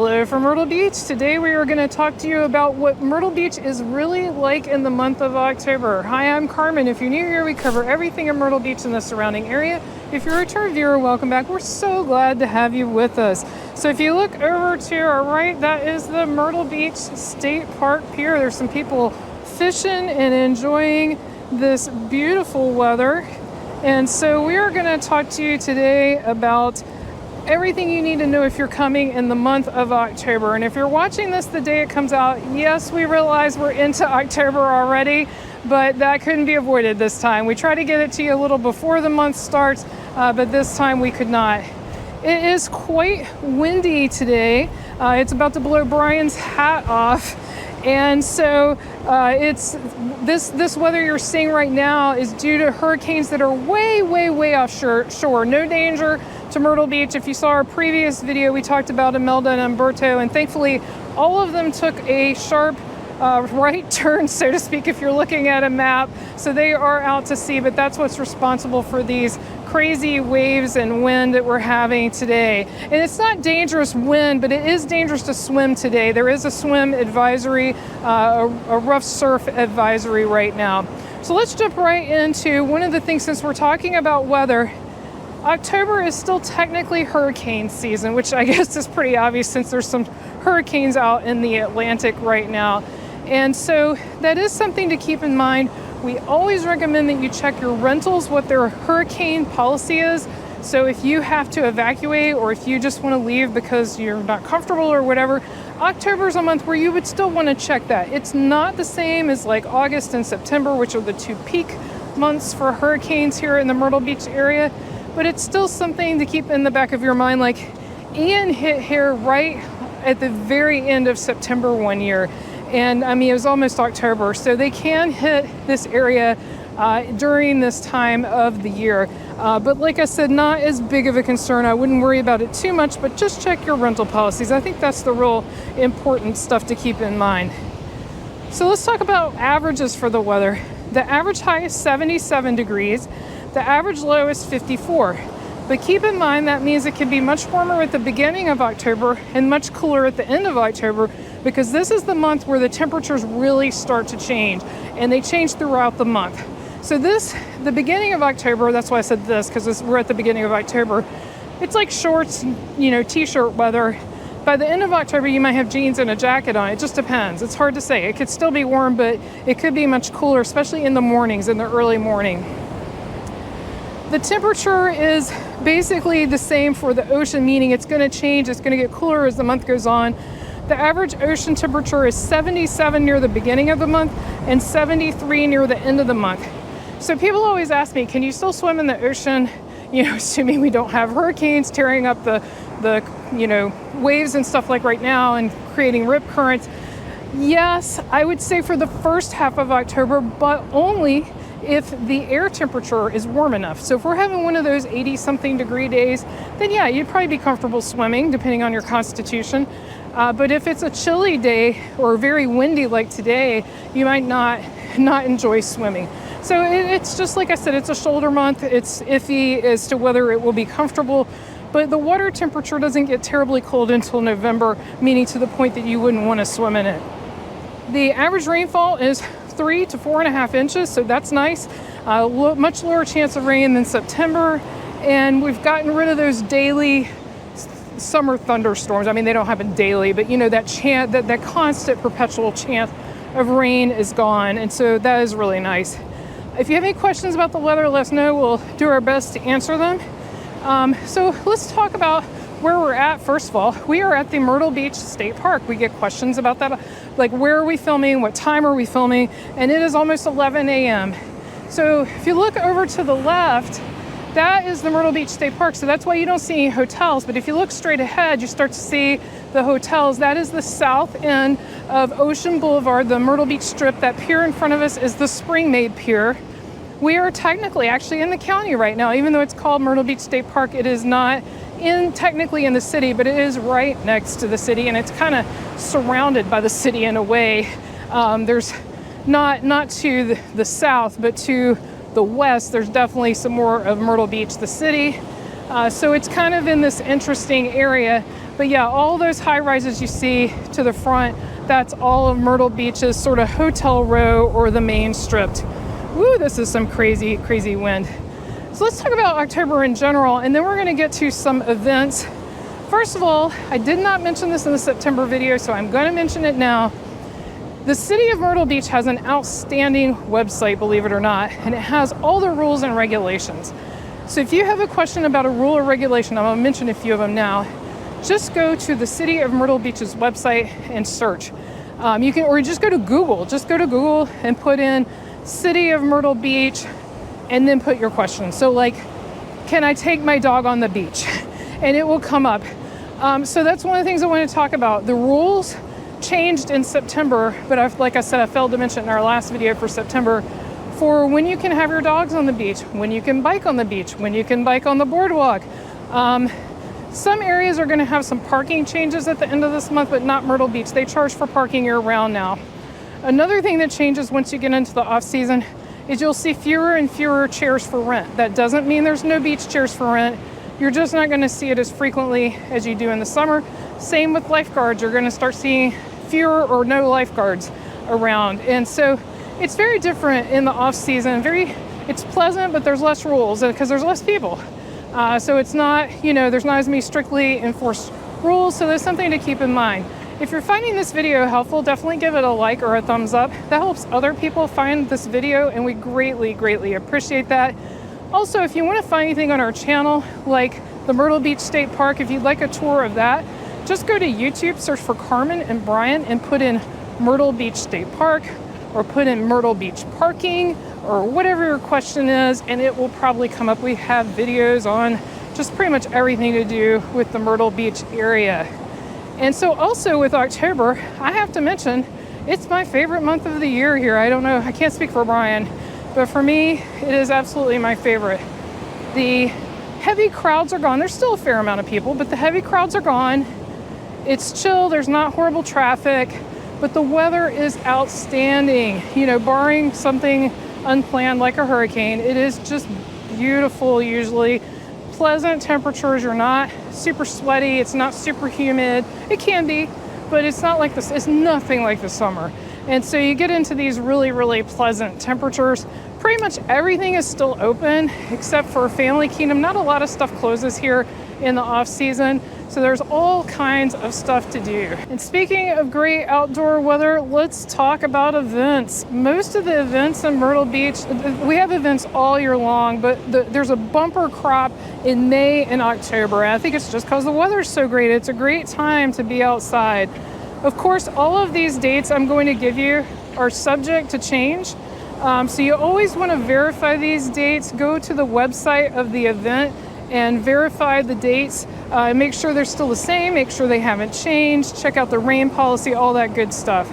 Hello from Myrtle Beach. Today we are going to talk to you about what Myrtle Beach is really like in the month of October. Hi, I'm Carmen. If you're new here, we cover everything in Myrtle Beach and the surrounding area. If you're a return viewer, welcome back. We're so glad to have you with us. So if you look over to our right, that is the Myrtle Beach State Park Pier. There's some people fishing and enjoying this beautiful weather. And so we are going to talk to you today about everything you need to know if you're coming in the month of October. And if you're watching this the day it comes out, yes, we realize we're into October already, but that couldn't be avoided this time. We try to get it to you a little before the month starts, but this time we could not. It is quite windy today. It's about to blow Brian's hat off. And so it's this weather you're seeing right now is due to hurricanes that are way offshore. No danger to Myrtle Beach. If you saw our previous video, we talked about Imelda and Umberto, and thankfully all of them took a sharp right turn, so to speak, if you're looking at a map. So they are out to sea, but that's what's responsible for these crazy waves and wind that we're having today. And it's not dangerous wind, but it is dangerous to swim today. There is a swim advisory, a rough surf advisory right now. So let's jump right into one of the things, since we're talking about weather. October is still technically hurricane season, which I guess is pretty obvious since there's some hurricanes out in the Atlantic right now. And so that is something to keep in mind. We always recommend that you check your rentals, what their hurricane policy is. So if you have to evacuate or if you just want to leave because you're not comfortable or whatever, October is a month where you would still want to check that. It's not the same as like August and September, which are the two peak months for hurricanes here in the Myrtle Beach area. But it's still something to keep in the back of your mind. Like Ian hit here right at the very end of September one year. And I mean, it was almost October. So they can hit this area during this time of the year. But like I said, not as big of a concern. I wouldn't worry about it too much, but just check your rental policies. I think that's the real important stuff to keep in mind. So let's talk about averages for the weather. The average high is 77 degrees. The average low is 54. But keep in mind that means it can be much warmer at the beginning of October and much cooler at the end of October, because this is the month where the temperatures really start to change, and they change throughout the month. So the beginning of October, that's why I said this, because we're at the beginning of October, it's like shorts, t-shirt weather. By the end of October, you might have jeans and a jacket on. It just depends. It's hard to say. It could still be warm, but it could be much cooler, especially in the mornings, in the early morning. The temperature is basically the same for the ocean, meaning it's going to change. It's going to get cooler as the month goes on. The average ocean temperature is 77 near the beginning of the month and 73 near the end of the month. So people always ask me, can you still swim in the ocean? Assuming we don't have hurricanes tearing up the waves and stuff like right now and creating rip currents. Yes, I would say for the first half of October, but only if the air temperature is warm enough. So if we're having one of those 80-something degree days, then yeah, you'd probably be comfortable swimming, depending on your constitution. But if it's a chilly day or very windy like today, you might not enjoy swimming. So it's just like I said, it's a shoulder month. It's iffy as to whether it will be comfortable, but the water temperature doesn't get terribly cold until November, meaning to the point that you wouldn't want to swim in it. The average rainfall is 3 to 4.5 inches, so that's nice. Much lower chance of rain than September, and we've gotten rid of those daily summer thunderstorms. I mean, they don't happen daily, but that constant perpetual chance of rain is gone, and so that is really nice. If you have any questions about the weather, let us know. We'll do our best to answer them. So let's talk about where we're at. First of all, we are at the Myrtle Beach State Park. We get questions about that, like where are we filming, what time are we filming, and it is almost 11 a.m. So if you look over to the left, that is the Myrtle Beach State Park. So that's why you don't see any hotels, but if you look straight ahead, you start to see the hotels. That is the south end of Ocean Boulevard, the Myrtle Beach Strip. That pier in front of us is the Springmaid Pier. We are technically actually in the county right now, even though it's called Myrtle Beach State Park. It is not technically in the city, but it is right next to the city, and it's kind of surrounded by the city in a way. There's not to the south, but to the west, there's definitely some more of Myrtle Beach, the city. So it's kind of in this interesting area. But yeah, all those high rises you see to the front, that's all of Myrtle Beach's sort of hotel row or the main strip. Woo, this is some crazy, crazy wind. So let's talk about October in general, and then we're gonna get to some events. First of all, I did not mention this in the September video, so I'm gonna mention it now. The city of Myrtle Beach has an outstanding website, believe it or not, and it has all the rules and regulations. So if you have a question about a rule or regulation, I'm gonna mention a few of them now, just go to the city of Myrtle Beach's website and search. You can, or just go to Google. Just go to Google and put in City of Myrtle Beach and then put your question. So like, can I take my dog on the beach? And it will come up. So that's one of the things I want to talk about. The rules changed in September, but like I said, I failed to mention in our last video for September, for when you can have your dogs on the beach, when you can bike on the beach, when you can bike on the boardwalk. Some areas are going to have some parking changes at the end of this month, but not Myrtle Beach. They charge for parking year round now. Another thing that changes once you get into the off season is you'll see fewer and fewer chairs for rent. That doesn't mean there's no beach chairs for rent. You're just not going to see it as frequently as you do in the summer. Same with lifeguards. You're going to start seeing fewer or no lifeguards around. And so it's very different in the off season. It's pleasant, but there's less rules because there's less people. So it's not, there's not as many strictly enforced rules. So there's something to keep in mind. If you're finding this video helpful, definitely give it a like or a thumbs up. That helps other people find this video, and we greatly, greatly appreciate that. Also, if you want to find anything on our channel, like the Myrtle Beach State Park, if you'd like a tour of that, just go to YouTube, search for Carmen and Brian, and put in Myrtle Beach State Park, or put in Myrtle Beach parking, or whatever your question is, and it will probably come up. We have videos on just pretty much everything to do with the Myrtle Beach area. And so also with October, I have to mention, it's my favorite month of the year here. I don't know, I can't speak for Brian, but for me, it is absolutely my favorite. The heavy crowds are gone. There's still a fair amount of people, but the heavy crowds are gone. It's chill, there's not horrible traffic, but the weather is outstanding. Barring something unplanned like a hurricane, it is just beautiful usually. Pleasant temperatures, you're not super sweaty, it's not super humid. It can be, but it's not like this. It's nothing like the summer. And so you get into these really, really pleasant temperatures. Pretty much everything is still open except for Family Kingdom. Not a lot of stuff closes here in the off season. So there's all kinds of stuff to do. And speaking of great outdoor weather, let's talk about events. Most of the events in Myrtle Beach, we have events all year long, but there's a bumper crop in May and October. And I think it's just because the weather's so great. It's a great time to be outside. Of course, all of these dates I'm going to give you are subject to change. So you always want to verify these dates. Go to the website of the event and verify the dates. Make sure they're still the same, make sure they haven't changed, check out the rain policy, all that good stuff.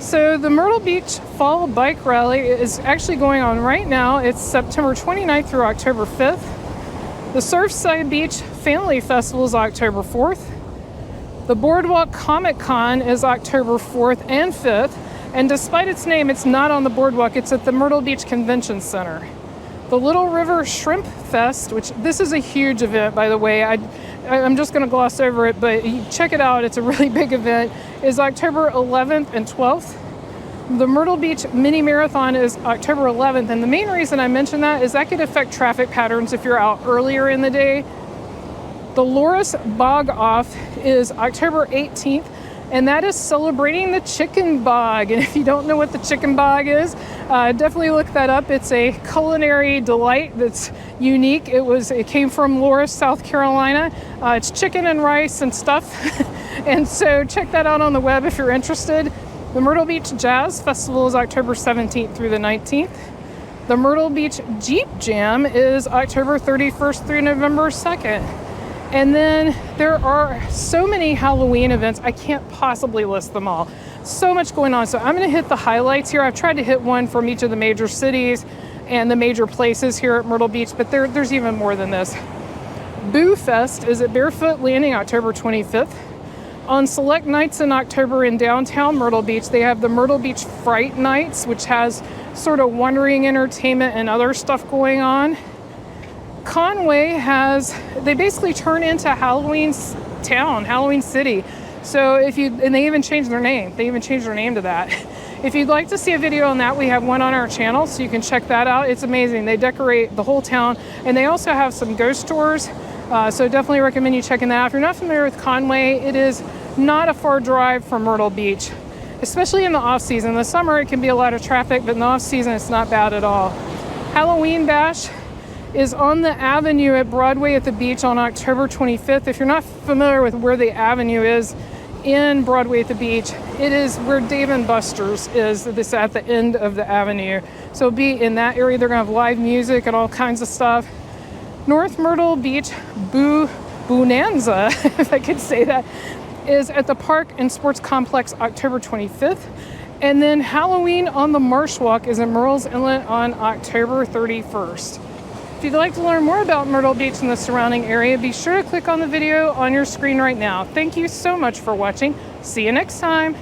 So the Myrtle Beach Fall Bike Rally is actually going on right now. It's September 29th through October 5th. The Surfside Beach Family Festival is October 4th. The Boardwalk Comic Con is October 4th and 5th. And despite its name, it's not on the boardwalk, it's at the Myrtle Beach Convention Center. The Little River Shrimp Fest, which this is a huge event, by the way. I'm just going to gloss over it, but check it out. It's a really big event. Is October 11th and 12th. The Myrtle Beach Mini Marathon is October 11th, and the main reason I mention that is that could affect traffic patterns if you're out earlier in the day. The Loris Bog Off is October 18th, and that is celebrating the chicken bog. And if you don't know what the chicken bog is, definitely look that up. It's a culinary delight that's unique. It came from Loris, South Carolina. It's chicken and rice and stuff. And so check that out on the web if you're interested. The Myrtle Beach Jazz Festival is October 17th through the 19th. The Myrtle Beach Jeep Jam is October 31st through November 2nd. And then there are so many Halloween events, I can't possibly list them all. So much going on. So I'm going to hit the highlights here. I've tried to hit one from each of the major cities and the major places here at Myrtle Beach, but there's even more than this. Boo Fest is at Barefoot Landing October 25th. On select nights in October in downtown Myrtle Beach, they have the Myrtle Beach Fright Nights, which has sort of wandering entertainment and other stuff going on. Conway they basically turn into Halloween town, Halloween City. So and they even changed their name. They even changed their name to that. If you'd like to see a video on that, we have one on our channel, so you can check that out. It's amazing. They decorate the whole town, and they also have some ghost tours. So definitely recommend you checking that out. If you're not familiar with Conway, it is not a far drive from Myrtle Beach, especially in the off season. In the summer, it can be a lot of traffic, but in the off season, it's not bad at all. Halloween Bash is on the Avenue at Broadway at the beach on October 25th. If you're not familiar with where the Avenue is in Broadway at the beach, it is where Dave & Buster's is. This at the end of the Avenue. So it'll be in that area. They're gonna have live music and all kinds of stuff. North Myrtle Beach Bonanza, if I could say that, is at the Park and Sports Complex October 25th. And then Halloween on the Marsh Walk is at Murrells Inlet on October 31st. If you'd like to learn more about Myrtle Beach and the surrounding area, be sure to click on the video on your screen right now. Thank you so much for watching. See you next time.